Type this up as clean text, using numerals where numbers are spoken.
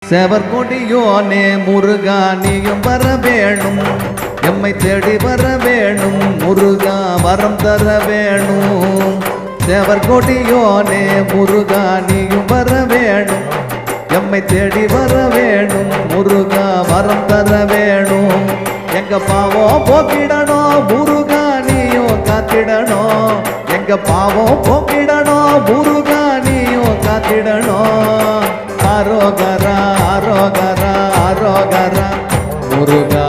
சேவற்கொடியோனே முருகா நீயும் வர வேணும், எம்மை தேடி வர வேணும் முருகா வரம் தர வேணும். சேவற்கொடியோனே முருகா நீயும் வர வேணும், எம்மை தேடி வர வேணும் முருகா வரம் தர வேணும். எங்க பாவம் போக்கிடணும் முருகா நீயும் காத்திடணும், எங்க பாவம் போக்கிடணும் முருகா நீயும் காத்திடணும். ஆரோகரா ஆரோகரா ஆரோகரா முருகா